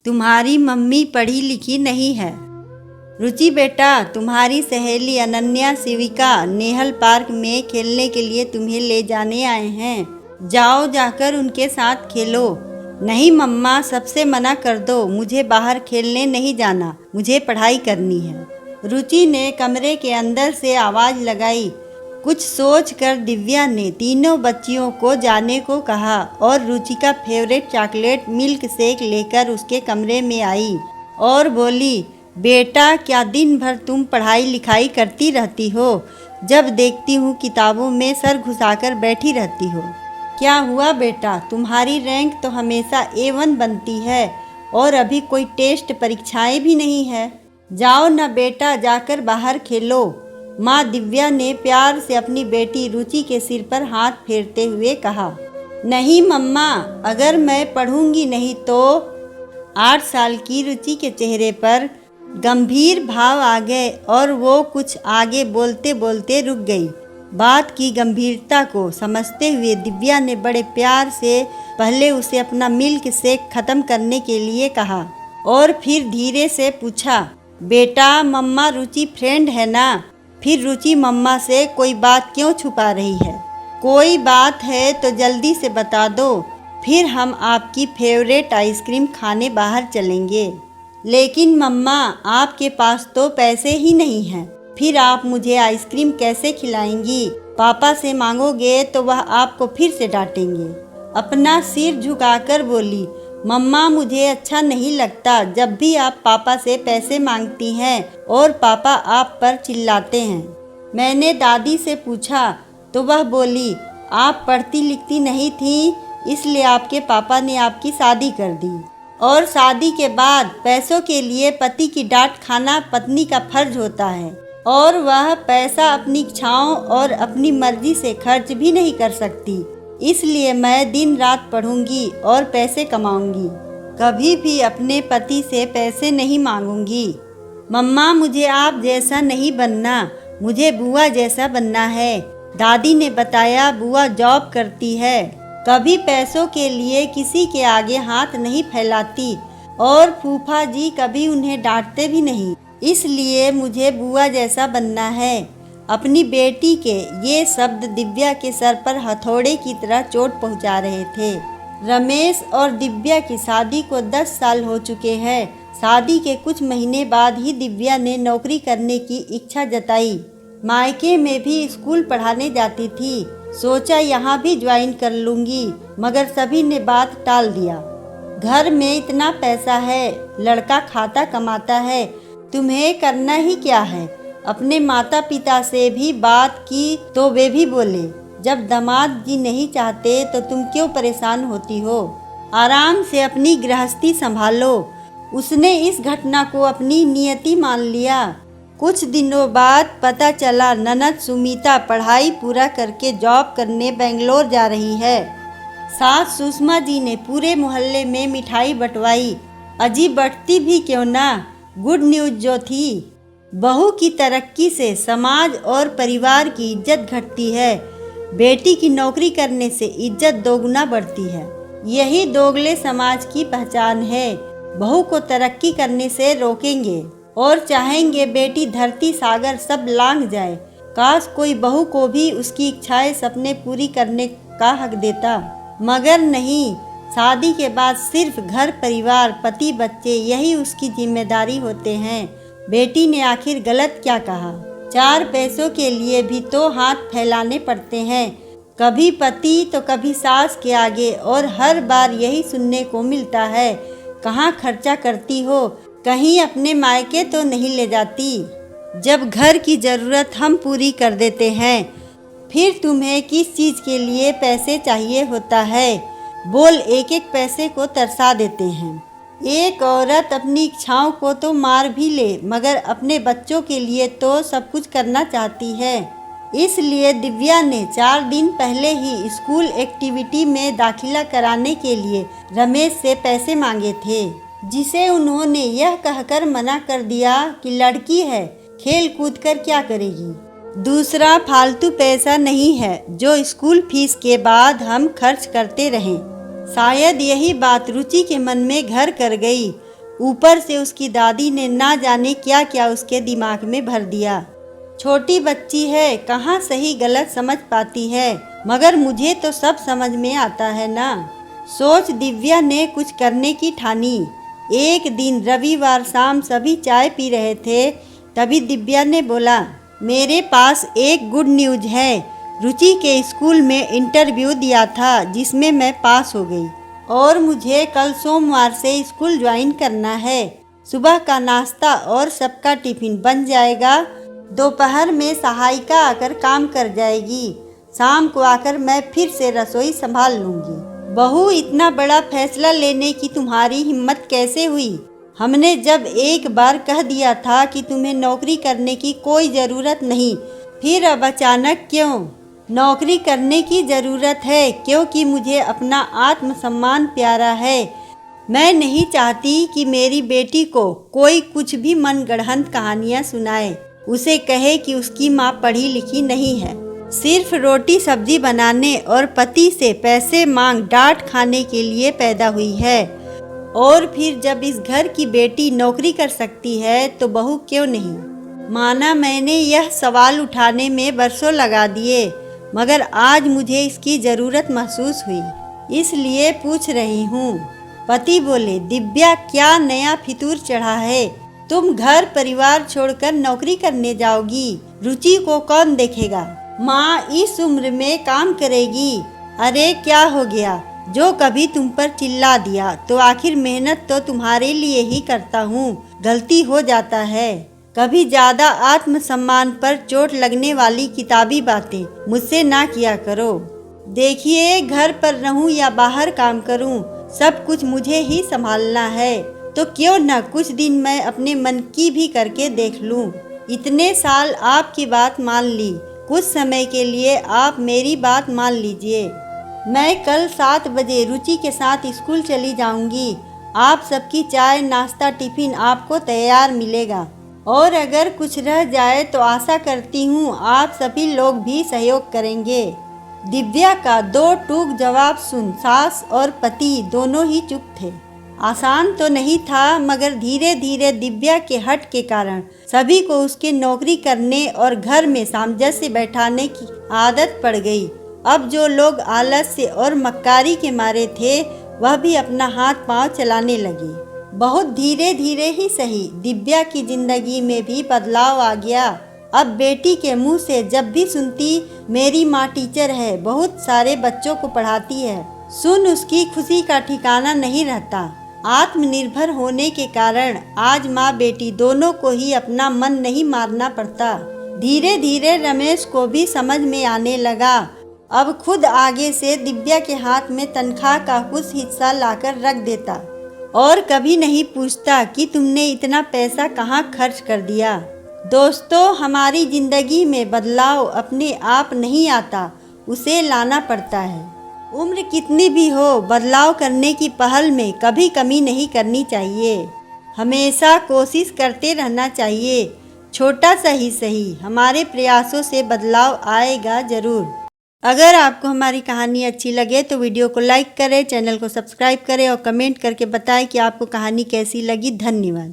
तुम्हारी मम्मी पढ़ी लिखी नहीं है। रुचि बेटा, तुम्हारी सहेली अनन्या शिविका नेहल पार्क में खेलने के लिए तुम्हें ले जाने आए हैं। जाओ, जाकर उनके साथ खेलो। नहीं मम्मा, सबसे मना कर दो, मुझे बाहर खेलने नहीं जाना, मुझे पढ़ाई करनी है। रुचि ने कमरे के अंदर से आवाज़ लगाई। कुछ सोचकर दिव्या ने तीनों बच्चियों को जाने को कहा और रुचि का फेवरेट चॉकलेट मिल्क शेक लेकर उसके कमरे में आई और बोली, बेटा क्या दिन भर तुम पढ़ाई लिखाई करती रहती हो? जब देखती हूँ किताबों में सर घुसाकर बैठी रहती हो। क्या हुआ बेटा, तुम्हारी रैंक तो हमेशा A1 बनती है और अभी कोई टेस्ट परीक्षाएं भी नहीं है। जाओ ना बेटा, जाकर बाहर खेलो। माँ दिव्या ने प्यार से अपनी बेटी रुचि के सिर पर हाथ फेरते हुए कहा। नहीं मम्मा, अगर मैं पढ़ूंगी नहीं तो। 8 साल की रुचि के चेहरे पर गंभीर भाव आ गए और वो कुछ आगे बोलते बोलते रुक गई। बात की गंभीरता को समझते हुए दिव्या ने बड़े प्यार से पहले उसे अपना मिल्क शेक खत्म करने के लिए कहा और फिर धीरे से पूछा, बेटा मम्मा रुचि फ्रेंड है ना? फिर रुचि मम्मा से कोई बात क्यों छुपा रही है? कोई बात है तो जल्दी से बता दो, फिर हम आपकी फेवरेट आइसक्रीम खाने बाहर चलेंगे। लेकिन मम्मा, आपके पास तो पैसे ही नहीं हैं, फिर आप मुझे आइसक्रीम कैसे खिलाएंगी? पापा से मांगोगे तो वह आपको फिर से डांटेंगे। अपना सिर झुकाकर बोली, मम्मा मुझे अच्छा नहीं लगता जब भी आप पापा से पैसे मांगती हैं और पापा आप पर चिल्लाते हैं। मैंने दादी से पूछा तो वह बोली, आप पढ़ती लिखती नहीं थी, इसलिए आपके पापा ने आपकी शादी कर दी और शादी के बाद पैसों के लिए पति की डांट खाना पत्नी का फर्ज होता है और वह पैसा अपनी इच्छाओं और अपनी मर्जी से खर्च भी नहीं कर सकती। इसलिए मैं दिन रात पढ़ूंगी और पैसे कमाऊंगी, कभी भी अपने पति से पैसे नहीं मांगूंगी। मम्मा मुझे आप जैसा नहीं बनना, मुझे बुआ जैसा बनना है। दादी ने बताया बुआ जॉब करती है, कभी पैसों के लिए किसी के आगे हाथ नहीं फैलाती और फूफा जी कभी उन्हें डांटते भी नहीं, इसलिए मुझे बुआ जैसा बनना है। अपनी बेटी के ये शब्द दिव्या के सर पर हथौड़े की तरह चोट पहुंचा रहे थे। रमेश और दिव्या की शादी को 10 साल हो चुके हैं। शादी के कुछ महीने बाद ही दिव्या ने नौकरी करने की इच्छा जताई। मायके में भी स्कूल पढ़ाने जाती थी, सोचा यहाँ भी ज्वाइन कर लूँगी, मगर सभी ने बात टाल दिया। घर में इतना पैसा है, लड़का खाता कमाता है, तुम्हें करना ही क्या है? अपने माता पिता से भी बात की तो वे भी बोले, जब दामाद जी नहीं चाहते तो तुम क्यों परेशान होती हो? आराम से अपनी गृहस्थी संभालो। उसने इस घटना को अपनी नियति मान लिया। कुछ दिनों बाद पता चला ननद सुमिता पढ़ाई पूरा करके जॉब करने बेंगलोर जा रही है। सास सुषमा जी ने पूरे मोहल्ले में मिठाई बंटवाई। अजी बंटती भी क्यों ना, गुड न्यूज़ जो थी। बहू की तरक्की से समाज और परिवार की इज्जत घटती है, बेटी की नौकरी करने से इज्जत दोगुना बढ़ती है। यही दोगले समाज की पहचान है। बहू को तरक्की करने से रोकेंगे और चाहेंगे बेटी धरती सागर सब लांघ जाए। काश कोई बहू को भी उसकी इच्छाएं सपने पूरी करने का हक देता, मगर नहीं। शादी के बाद सिर्फ घर परिवार पति बच्चे यही उसकी जिम्मेदारी होते हैं। बेटी ने आखिर गलत क्या कहा? 4 पैसों के लिए भी तो हाथ फैलाने पड़ते हैं, कभी पति तो कभी सास के आगे, और हर बार यही सुनने को मिलता है, कहाँ खर्चा करती हो, कहीं अपने मायके तो नहीं ले जाती। जब घर की ज़रूरत हम पूरी कर देते हैं, फिर तुम्हें किस चीज़ के लिए पैसे चाहिए होता है? बोल एक एक पैसे को तरसा देते हैं। एक औरत अपनी इच्छाओं को तो मार भी ले, मगर अपने बच्चों के लिए तो सब कुछ करना चाहती है। इसलिए दिव्या ने 4 दिन पहले ही स्कूल एक्टिविटी में दाखिला कराने के लिए रमेश से पैसे मांगे थे, जिसे उन्होंने यह कहकर मना कर दिया कि लड़की है, खेल कूद कर क्या करेगी। दूसरा फालतू पैसा नहीं है जो स्कूल फीस के बाद हम खर्च करते रहें। शायद यही बात रुचि के मन में घर कर गई। ऊपर से उसकी दादी ने ना जाने क्या क्या उसके दिमाग में भर दिया। छोटी बच्ची है, कहाँ सही गलत समझ पाती है, मगर मुझे तो सब समझ में आता है ना। सोच दिव्या ने कुछ करने की ठानी। एक दिन रविवार शाम सभी चाय पी रहे थे, तभी दिव्या ने बोला, मेरे पास एक गुड न्यूज है। रुचि के स्कूल में इंटरव्यू दिया था जिसमें मैं पास हो गई और मुझे कल सोमवार से स्कूल ज्वाइन करना है। सुबह का नाश्ता और सबका टिफिन बन जाएगा। दोपहर में सहायिका आकर काम कर जाएगी। शाम को आकर मैं फिर से रसोई संभाल लूँगी। बहू, इतना बड़ा फैसला लेने की तुम्हारी हिम्मत कैसे हुई? हमने जब एक बार कह दिया था कि तुम्हें नौकरी करने की कोई ज़रूरत नहीं, फिर अब अचानक क्यों? नौकरी करने की ज़रूरत है क्योंकि मुझे अपना आत्मसम्मान प्यारा है। मैं नहीं चाहती कि मेरी बेटी को कोई कुछ भी मनगढ़ंत कहानियाँ सुनाए, उसे कहे कि उसकी माँ पढ़ी लिखी नहीं है, सिर्फ रोटी सब्जी बनाने और पति से पैसे मांग डांट खाने के लिए पैदा हुई है। और फिर जब इस घर की बेटी नौकरी कर सकती है तो बहू क्यों नहीं? माना मैंने यह सवाल उठाने में बरसों लगा दिए, मगर आज मुझे इसकी ज़रूरत महसूस हुई, इसलिए पूछ रही हूँ। पति बोले, दिव्या, क्या नया फितूर चढ़ा है? तुम घर परिवार छोड़कर नौकरी करने जाओगी? रुचि को कौन देखेगा? माँ इस उम्र में काम करेगी? अरे क्या हो गया? जो कभी तुम पर चिल्ला दिया तो आखिर मेहनत तो तुम्हारे लिए ही करता हूँ, गलती हो जाता है। कभी ज़्यादा आत्मसम्मान पर चोट लगने वाली किताबी बातें मुझसे ना किया करो। देखिए, घर पर रहूं या बाहर काम करूं, सब कुछ मुझे ही संभालना है, तो क्यों न कुछ दिन मैं अपने मन की भी करके देख लूं। इतने साल आपकी बात मान ली, कुछ समय के लिए आप मेरी बात मान लीजिए। मैं कल 7 बजे रुचि के साथ स्कूल चली जाऊंगी। आप सबकी चाय नाश्ता टिफिन आपको तैयार मिलेगा, और अगर कुछ रह जाए तो आशा करती हूँ आप सभी लोग भी सहयोग करेंगे। दिव्या का 2 टूक जवाब सुन सास और पति दोनों ही चुप थे। आसान तो नहीं था, मगर धीरे धीरे दिव्या के हट के कारण सभी को उसके नौकरी करने और घर में सामंजस्य बैठाने की आदत पड़ गई। अब जो लोग आलस्य और मक्कारी के मारे थे, वह भी अपना हाथ पांव चलाने लगे। बहुत धीरे धीरे ही सही, दिव्या की जिंदगी में भी बदलाव आ गया। अब बेटी के मुंह से जब भी सुनती, मेरी माँ टीचर है, बहुत सारे बच्चों को पढ़ाती है, सुन उसकी खुशी का ठिकाना नहीं रहता। आत्मनिर्भर होने के कारण आज माँ बेटी दोनों को ही अपना मन नहीं मारना पड़ता। धीरे धीरे रमेश को भी समझ में आने लगा। अब खुद आगे से दिव्या के हाथ में तनख्वाह का कुछ हिस्सा लाकर रख देता और कभी नहीं पूछता कि तुमने इतना पैसा कहाँ खर्च कर दिया। दोस्तों, हमारी जिंदगी में बदलाव अपने आप नहीं आता, उसे लाना पड़ता है। उम्र कितनी भी हो, बदलाव करने की पहल में कभी कमी नहीं करनी चाहिए। हमेशा कोशिश करते रहना चाहिए। छोटा सा ही सही, हमारे प्रयासों से बदलाव आएगा जरूर। अगर आपको हमारी कहानी अच्छी लगे तो वीडियो को लाइक करें, चैनल को सब्सक्राइब करें और कमेंट करके बताएं कि आपको कहानी कैसी लगी। धन्यवाद।